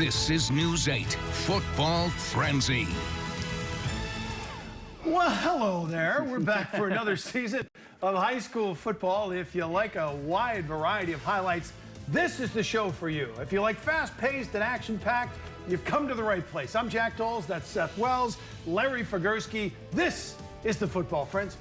This is News 8 Football Frenzy. Well, hello there. We're back for another season of high school football. If you like a wide variety of highlights, this is the show for you. If you like fast-paced and action-packed, you've come to the right place. I'm Jack Doles, that's Seth Wells, Larry Figursky. This is the Football Frenzy.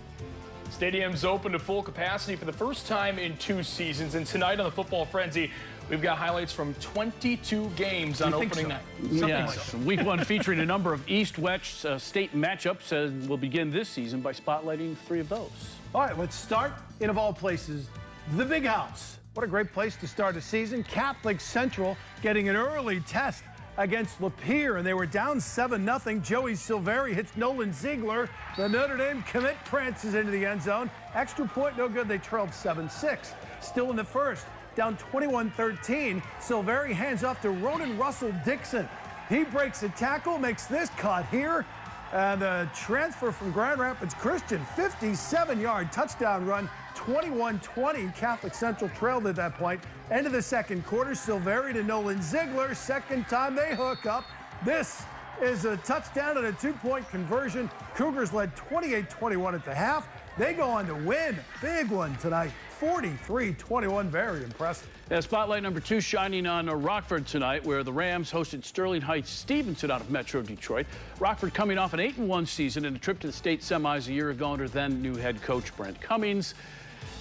Stadium's open to full capacity for the first time in 2 seasons, and tonight on the Football Frenzy, we've got highlights from 22 games on opening night. Yes, week 1 featuring a number of East-West state matchups will begin this season by spotlighting 3 of those. All right, let's start in, of all places, the Big House. What a great place to start a season. Catholic Central getting an early test against Lapeer, and they were down 7-0. Joey Silveri hits Nolan Ziegler. The Notre Dame commit prances into the end zone. Extra point, no good. They trailed 7-6. Still in the first, down 21-13. Silveri hands off to Ronan Russell Dixon. He breaks a tackle, makes this cut here. And the transfer from Grand Rapids Christian, 57-yard touchdown run, 21-20. Catholic Central trailed at that point. End of the second quarter, Silveri to Nolan Ziegler. Second time they hook up. This is a touchdown and a 2-point conversion. Cougars led 28-21 at the half. They go on to win. Big one tonight, 43-21. Very impressive. Yeah, spotlight number 2 shining on Rockford tonight, where the Rams hosted Sterling Heights Stevenson out of Metro Detroit. Rockford coming off an 8-1 season and a trip to the state semis a year ago under then new head coach Brent Cummings.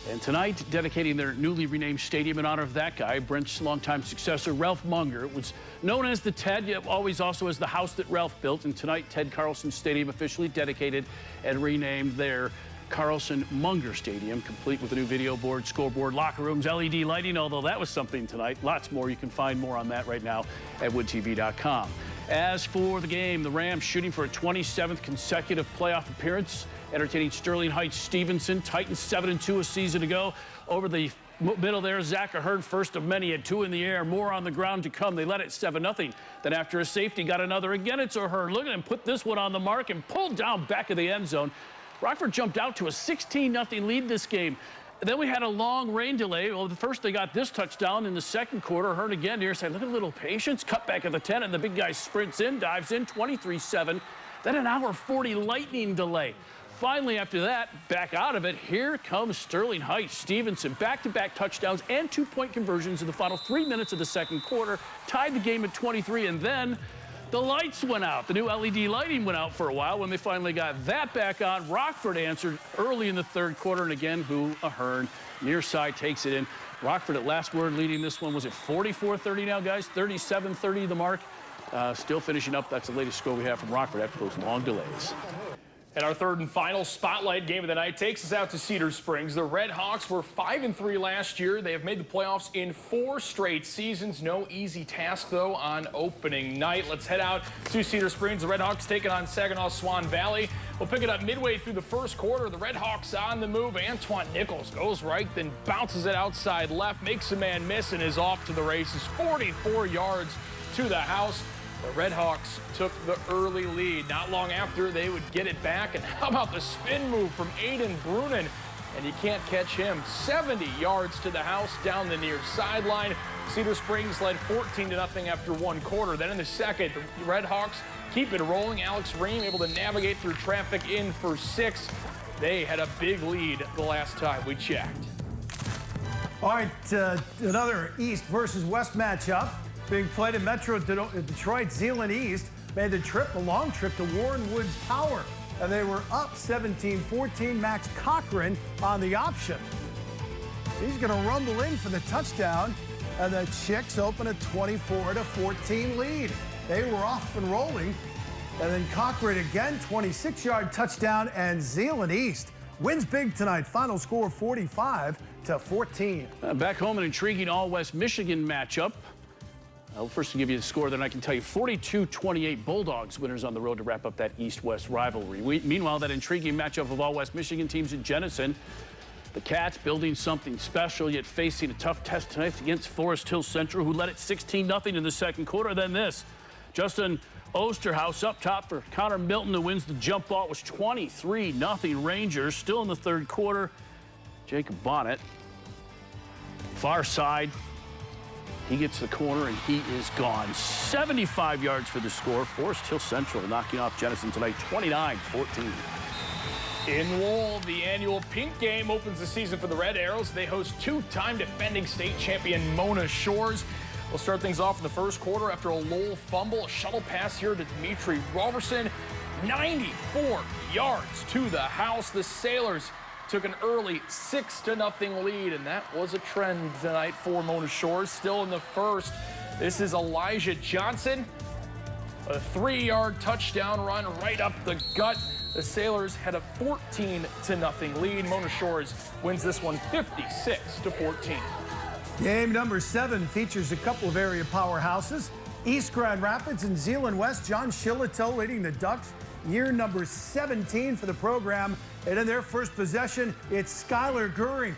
And tonight, dedicating their newly renamed stadium in honor of that guy, Brent's longtime successor, Ralph Munger. It was known as the Ted, yet always also as the house that Ralph built. And tonight, Ted Carlson Stadium officially dedicated and renamed their Carlson Munger Stadium, complete with a new video board, scoreboard, locker rooms, LED lighting, although that was something tonight. Lots more. You can find more on that right now at woodtv.com. As for the game, the Rams shooting for a 27th consecutive playoff appearance, entertaining Sterling Heights Stevenson. Titans 7-2 a season ago. Over the middle there, Zach Ahern, first of many, had 2 in the air, more on the ground to come. They led it 7-0. Then after a safety, got another again. It's Ahern. Look at him put this one on the mark and pulled down back of the end zone. Rockford jumped out to a 16-0 lead this game. Then we had a long rain delay. Well, first they got this touchdown in the second quarter. Ahern again near side. Look at a little patience. Cut back at the 10, and the big guy sprints in, dives in, 23-7. Then an hour 40 lightning delay. Finally, after that, back out of it, here comes Sterling Heights Stevenson. Back-to-back touchdowns and 2-point conversions in the final 3 minutes of the second quarter. Tied the game at 23, and then the lights went out. The new LED lighting went out for a while. When they finally got that back on, Rockford answered early in the third quarter, and again, Ahern, near side, takes it in. Rockford at last word leading this one. Was it 44-30 now, guys? 37-30 the mark. Still finishing up. That's the latest score we have from Rockford after those long delays. And our third and final spotlight game of the night takes us out to Cedar Springs. The Red Hawks were 5-3 last year. They have made the playoffs in 4 straight seasons. No easy task, though, on opening night. Let's head out to Cedar Springs. The Red Hawks taking on Saginaw Swan Valley. We'll pick it up midway through the first quarter. The Red Hawks on the move. Antoine Nichols goes right, then bounces it outside left, makes a man miss, and is off to the races. 44 yards to the house. The Red Hawks took the early lead. Not long after, they would get it back. And how about the spin move from Aiden Brunin? And you can't catch him. 70 yards to the house down the near sideline. Cedar Springs led 14-0 after 1 quarter. Then in the second, the Red Hawks keep it rolling. Alex Ream able to navigate through traffic in for 6. They had a big lead the last time we checked. All right, another East versus West matchup being played in Metro Detroit. Zeeland East made the trip, a long trip to Warren Woods Tower, and they were up 17-14. Max Cochran on the option. He's going to rumble in for the touchdown, and the Chicks open a 24-14 lead. They were off and rolling, and then Cochran again, 26-yard touchdown, and Zeeland East wins big tonight. Final score 45-14. Back home, an intriguing all-West Michigan matchup. First to give you the score, then I can tell you 42-28 Bulldogs winners on the road to wrap up that East-West rivalry. Meanwhile, that intriguing matchup of all West Michigan teams at Jenison. The Cats building something special, yet facing a tough test tonight against Forest Hill Central, who led it 16-0 in the second quarter. Then this, Justin Osterhaus up top for Connor Milton, who wins the jump ball. It was 23-0 Rangers. Still in the third quarter, Jacob Bonnet, far side. He gets the corner, and he is gone. 75 yards for the score. Forest Hill Central knocking off Jenison tonight, 29-14. In Lowell, the annual Pink Game opens the season for the Red Arrows. They host two-time defending state champion Mona Shores. We'll start things off in the first quarter after a Lowell fumble. A shuttle pass here to Dimitri Roberson. 94 yards to the house. The Sailors took an early 6-0 lead, and that was a trend tonight for Mona Shores. Still in the first, this is Elijah Johnson. A 3-yard touchdown run right up the gut. The Sailors had a 14-0 lead. Mona Shores wins this one 56-14. Game number 7 features a couple of area powerhouses. East Grand Rapids and Zeeland West. John Shillito leading the Ducks. Year number 17 for the program. And in their first possession, it's Skylar Goering.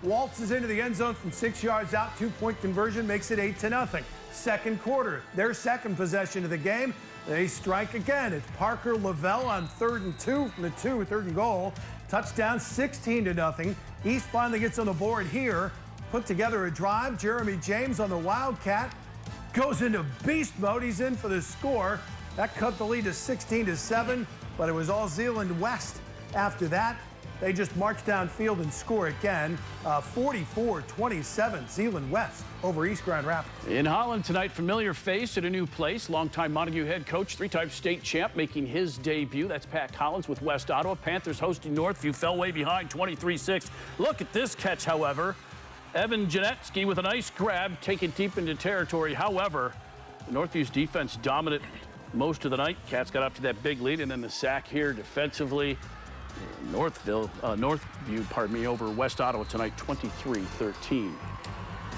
Waltzes into the end zone from 6 yards out. 2-point conversion makes it 8-0. Second quarter, their second possession of the game. They strike again. It's Parker Lavelle on 3rd and 2 from the 3rd and goal. Touchdown, 16-0. East finally gets on the board here. Put together a drive. Jeremy James on the Wildcat goes into beast mode. He's in for the score. That cut the lead to 16-7, but it was all Zeeland West after that. They just march downfield and score again. 44-27, Zeeland West over East Grand Rapids. In Holland tonight, familiar face at a new place. Longtime Montague head coach, 3-time state champ, making his debut. That's Pat Collins with West Ottawa. Panthers hosting Northview, fell way behind, 23-6. Look at this catch, however. Evan Janetsky with a nice grab, taken deep into territory. However, Northview's defense dominant most of the night. Cats got up to that big lead, and then the sack here defensively. Northview, over West Ottawa tonight, 23-13.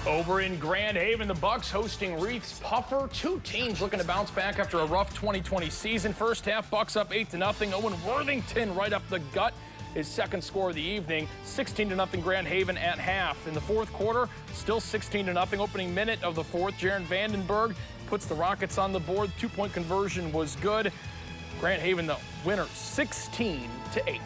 Over in Grand Haven, the Bucks hosting Reeth's Puffer. Two teams looking to bounce back after a rough 2020 season. First half, Bucks up 8-0. Owen Worthington right up the gut. His second score of the evening, 16-0 Grand Haven at half. In the fourth quarter, still 16-0. Opening minute of the fourth, Jaron Vandenberg puts the Rockets on the board. 2-point conversion was good. Grand Haven, the winner, 16-8.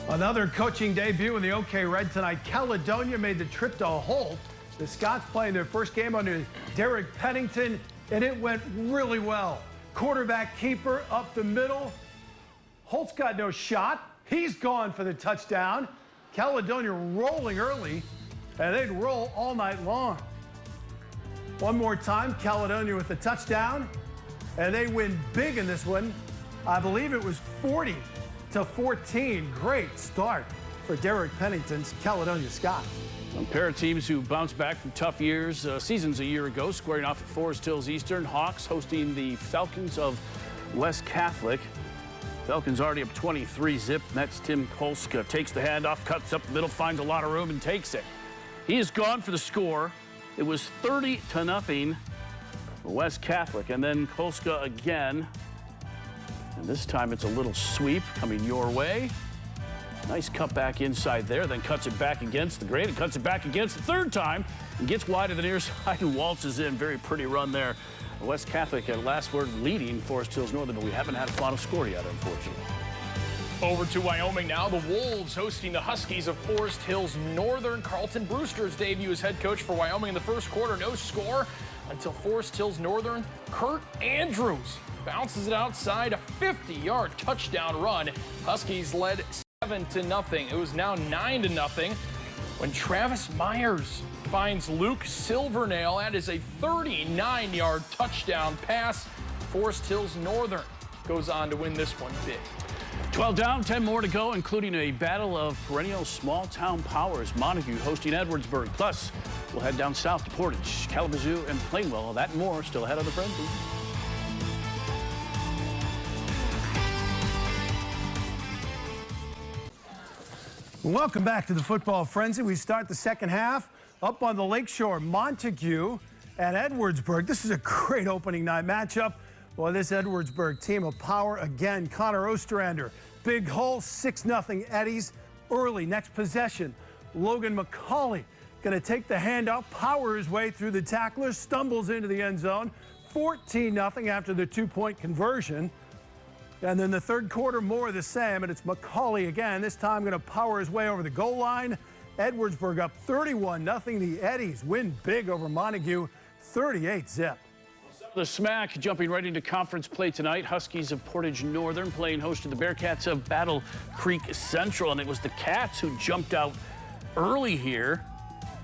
Another coaching debut in the OK Red tonight. Caledonia made the trip to Holt. The Scots playing their first game under Derek Pennington, and it went really well. Quarterback keeper up the middle. Holt's got no shot. He's gone for the touchdown. Caledonia rolling early, and they'd roll all night long. One more time, Caledonia with the touchdown, and they win big in this one. I believe it was 40-14. Great start for Derek Pennington's Caledonia Scots. A pair of teams who bounced back from tough seasons a year ago, squaring off at Forest Hills Eastern. Hawks hosting the Falcons of West Catholic. Falcons already up 23-zip. That's Tim Kolska. Takes the handoff, cuts up the middle, finds a lot of room, and takes it. He is gone for the score. It was 30-0 West Catholic. And then Kolska again. And this time it's a little sweep coming your way. Nice cut back inside there, then cuts it back against the grain and cuts it back against the third time and gets wide of the near side and waltzes in. Very pretty run there. West Catholic at last word leading Forest Hills Northern, but we haven't had a final score yet, unfortunately. Over to Wyoming now. The Wolves hosting the Huskies of Forest Hills Northern. Carlton Brewster's debut as head coach for Wyoming in the first quarter. No score until Forest Hills Northern. Kurt Andrews bounces it outside, a 50-yard touchdown run. Huskies led 7-0. It was now 9-0 when Travis Myers finds Luke Silvernail. That is a 39-yard touchdown pass. Forest Hills Northern goes on to win this one big. 12 down, 10 more to go, including a battle of perennial small-town powers. Montague hosting Edwardsburg. Plus, we'll head down south to Portage, KZoo, and Plainwell. That and more still ahead of the Frenzy. Welcome back to the Football Frenzy. We start the second half up on the Lakeshore. Montague and Edwardsburg. This is a great opening night matchup. Well, this Edwardsburg team of power again. Connor Ostrander, big hole, 6-0 Eddies early. Next possession, Logan McCauley going to take the handoff, power his way through the tacklers, stumbles into the end zone. 14-0 after the 2-point conversion. And then the third quarter, more of the same, and it's McCauley again. This time going to power his way over the goal line. Edwardsburg up 31-0. The Eddies win big over Montague, 38-zip. The Smack jumping right into conference play tonight. Huskies of Portage Northern playing host to the Bearcats of Battle Creek Central, and it was the Cats who jumped out early here.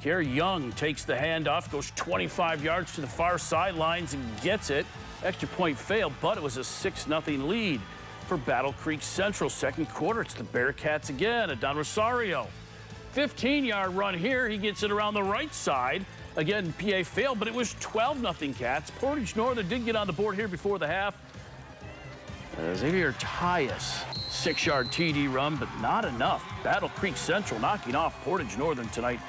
Gary Young takes the handoff, goes 25 yards to the far sidelines and gets it. Extra point failed, but it was a 6-0 lead for Battle Creek Central. Second quarter, it's the Bearcats again. Adon Rosario, 15-yard run here. He gets it around the right side. Again, PA failed, but it was 12-0 Cats. Portage Northern did get on the board here before the half. Xavier Tyus, 6-yard TD run, but not enough. Battle Creek Central knocking off Portage Northern tonight,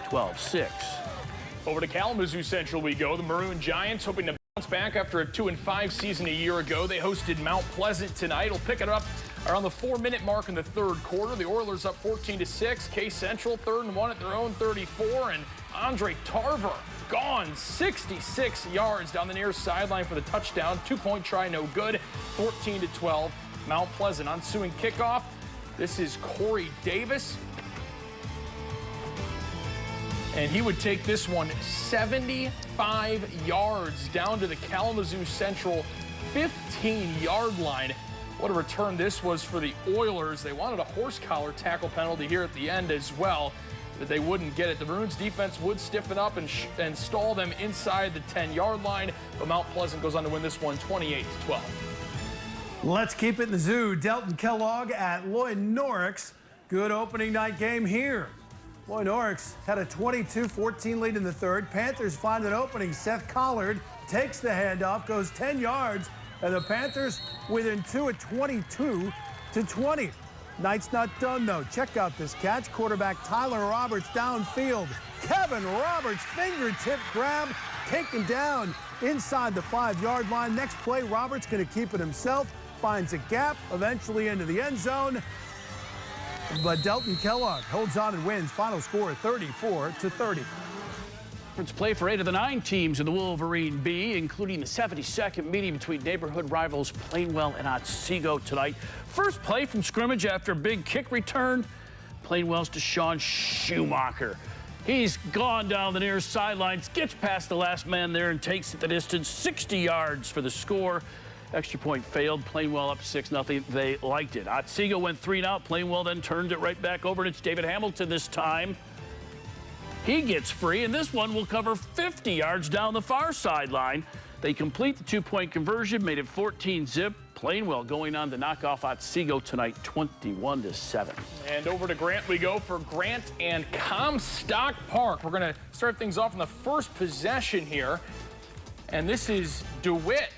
12-6. Over to Kalamazoo Central we go. The Maroon Giants hoping to bounce back after a 2-5 season a year ago. They hosted Mount Pleasant tonight. Will pick it up around the 4-minute mark in the third quarter. The Oilers up 14-6. K Central 3rd and 1 at their own 34, and Andre Tarver gone 66 yards down the near sideline for the touchdown. 2-point try, no good. 14-12. Mount Pleasant on ensuing kickoff. This is Corey Davis. And he would take this one 75 yards down to the Kalamazoo Central 15-yard line. What a return this was for the Oilers. They wanted a horse collar tackle penalty here at the end as well, but they wouldn't get it. The Maroons defense would stiffen up and stall them inside the 10-yard line, but Mount Pleasant goes on to win this one 28-12. Let's keep it in the zoo. Delton Kellogg at Lloyd Norrix. Good opening night game here. Lloyd Norrix had a 22-14 lead in the third. Panthers find an opening. Seth Collard takes the handoff, goes 10 yards, and the Panthers within 2 at 22-20. Night's not done, though. Check out this catch. Quarterback Tyler Roberts downfield. Kevin Roberts fingertip grab, taken down inside the 5-yard line. Next play, Roberts going to keep it himself, finds a gap, eventually into the end zone. But Delton Kellogg holds on and wins. Final score 34-30. Conference play for 8 of the 9 teams in the Wolverine B, including the 72nd meeting between neighborhood rivals Plainwell and Otsego tonight. First play from scrimmage after a big kick return. Plainwell's Deshaun Schumacher. He's gone down the near sidelines, gets past the last man there and takes it the distance, 60 yards for the score. Extra point failed. Plainwell up 6-0. They liked it. Otsego went 3 and out. Plainwell then turned it right back over, and it's David Hamilton this time. He gets free, and this one will cover 50 yards down the far sideline. They complete the 2-point conversion, made it 14-zip. Plainwell going on to knock off Otsego tonight, 21-7. And over to Grant we go for Grant and Comstock Park. We're going to start things off in the first possession here. And this is DeWitt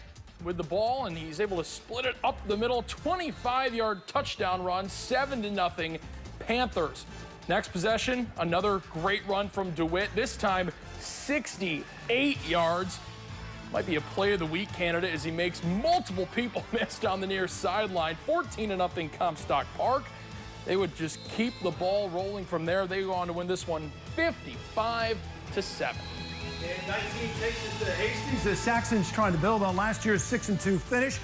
with the ball, and he's able to split it up the middle. 25-yard touchdown run, 7-0 Panthers. Next possession, another great run from DeWitt, this time 68 yards. Might be a play of the week candidate as he makes multiple people miss down the near sideline. 14-0 Comstock Park. They would just keep the ball rolling from there. They go on to win this one 55-7. And 19 takes it to Hastings. The Saxons trying to build on last year's 6-2 finish.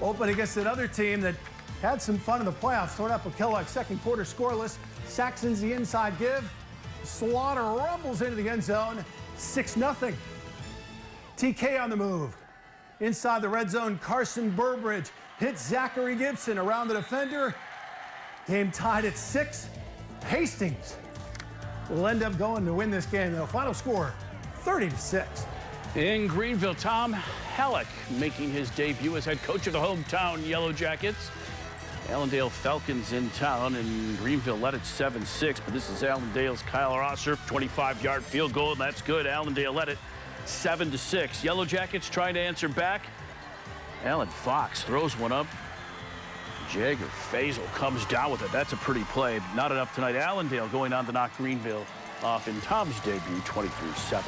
Open against another team that had some fun in the playoffs. Thornapple Kellogg second quarter scoreless. Saxons the inside give. Slaughter rumbles into the end zone. 6-0. TK on the move. Inside the red zone, Carson Burbridge hits Zachary Gibson around the defender. Game tied at 6. Hastings will end up going to win this game, though. Final score 30-6. In Greenville, Tom Halleck making his debut as head coach of the hometown Yellow Jackets. Allendale Falcons in town, and Greenville led it 7-6, but this is Allendale's Kyle Rosser, 25-yard field goal, and that's good. Allendale led it 7-6. Yellow Jackets trying to answer back. Alan Fox throws one up. Jagger Faisal comes down with it. That's a pretty play. Not enough tonight. Allendale going on to knock Greenville off in Tom's debut, 23-7.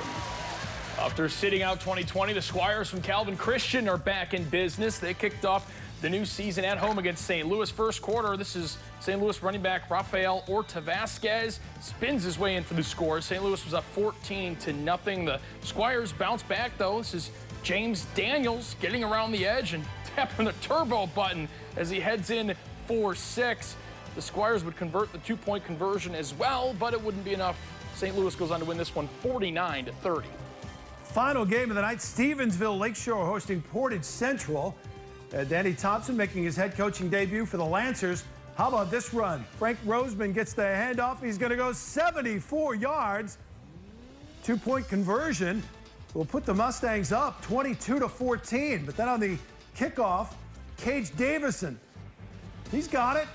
After sitting out 2020, the Squires from Calvin Christian are back in business. They kicked off the new season at home against St. Louis. First quarter, this is St. Louis running back Rafael Orta-Vasquez spins his way in for the score. St. Louis was up 14-0. The Squires bounce back, though. This is James Daniels getting around the edge and tapping the turbo button as he heads in for 6. The Squires would convert the two-point conversion as well, but it wouldn't be enough. St. Louis goes on to win this one 49-30. Final game of the night, Stevensville Lakeshore hosting Portage Central. Danny Thompson making his head coaching debut for the Lancers. How about this run? Frank Roseman gets the handoff. He's going to go 74 yards. Two-point conversion will put the Mustangs up 22-14. But then on the kickoff, Cage Davison, he's got it.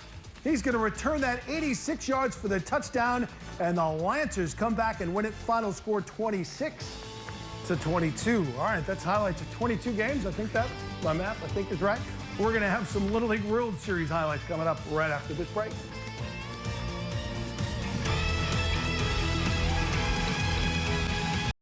He's going to return that 86 yards for the touchdown, and the Lancers come back and win it. Final score 26-22. All right, that's highlights of 22 games. I think that, my math, I think is right. We're going to have some Little League World Series highlights coming up right after this break.